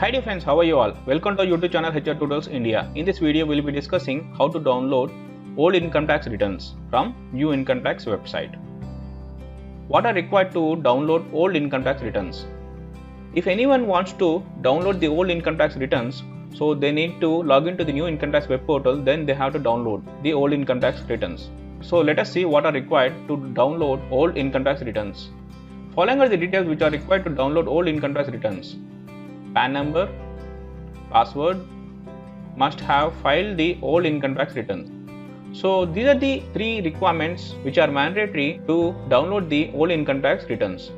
Hi dear friends, how are you all? Welcome to our YouTube channel HR Tutorials India. In this video, we will be discussing how to download old income tax returns from new income tax website. What are required to download old income tax returns? If anyone wants to download the old income tax returns, so they need to log into the new income tax web portal, then they have to download the old income tax returns. So let us see what are required to download old income tax returns. Following are the details which are required to download old income tax returns. PAN number, password, must have filed the old income tax returns. So these are the three requirements which are mandatory to download the old income tax returns.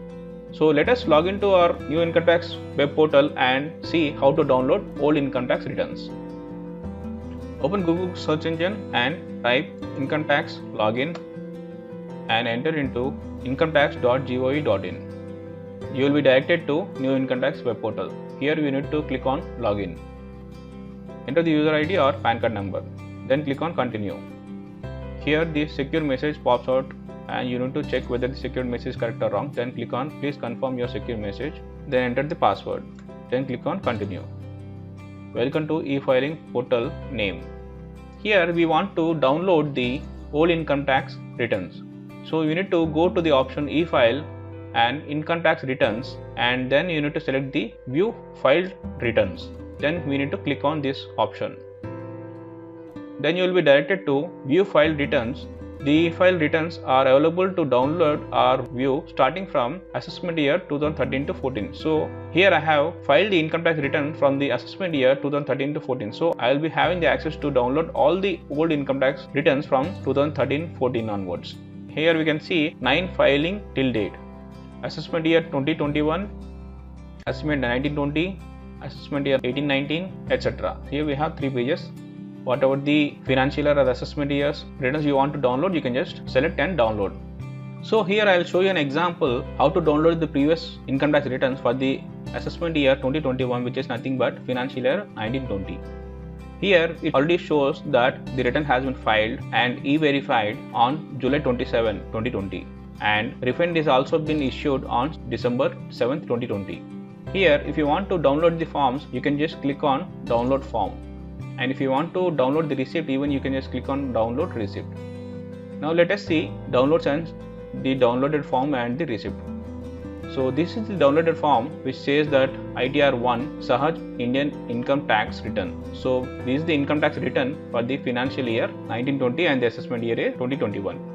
So let us log into our new income tax web portal and see how to download old income tax returns. Open Google search engine and type income tax login and enter into incometax.gov.in. You will be directed to new income tax web portal. Here you need to click on login. Enter the user ID or PAN card number. Then click on continue. Here the secure message pops out and you need to check whether the secure message is correct or wrong. Then click on please confirm your secure message. Then enter the password. Then click on continue. Welcome to e-filing portal name. Here we want to download the old income tax returns. So you need to go to the option e-file and income tax returns, and then you need to select the view filed returns. Then we need to click on this option. Then you will be directed to view filed returns. The filed returns are available to download or view starting from assessment year 2013 to 14. So here I have filed the income tax return from the assessment year 2013 to 14. So I will be having the access to download all the old income tax returns from 2013-14 onwards. Here we can see 9 filing till date. Assessment year 2021, assessment 1920, assessment year 1819, etc. Here we have 3 pages. Whatever the financial year or the assessment years returns you want to download, you can just select and download. So here I will show you an example how to download the previous income tax returns for the assessment year 2021, which is nothing but financial year 1920. Here it already shows that the return has been filed and e-verified on July 27, 2020. And refund is also been issued on December 7th, 2020. Here if you want to download the forms, you can just click on download form, and if you want to download the receipt, even you can just click on download receipt. Now let us see downloads and the downloaded form and the receipt. So this is the downloaded form which says that ITR 1 Sahaj Indian income tax return. So this is the income tax return for the financial year 1920 and the assessment year 2021.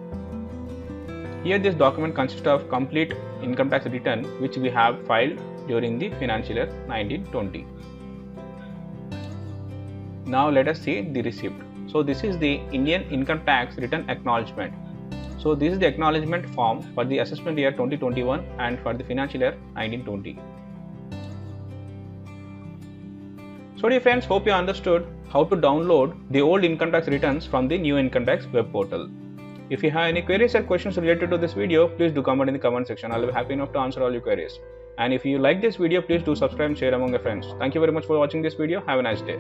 Here this document consists of complete income tax return which we have filed during the financial year 1920. Now let us see the receipt. So this is the Indian income tax return acknowledgement. So this is the acknowledgement form for the assessment year 2021 and for the financial year 1920. So dear friends, hope you understood how to download the old income tax returns from the new income tax web portal. If you have any queries or questions related to this video, please do comment in the comment section. I'll be happy enough to answer all your queries. And if you like this video, please do subscribe and share among your friends. Thank you very much for watching this video. Have a nice day.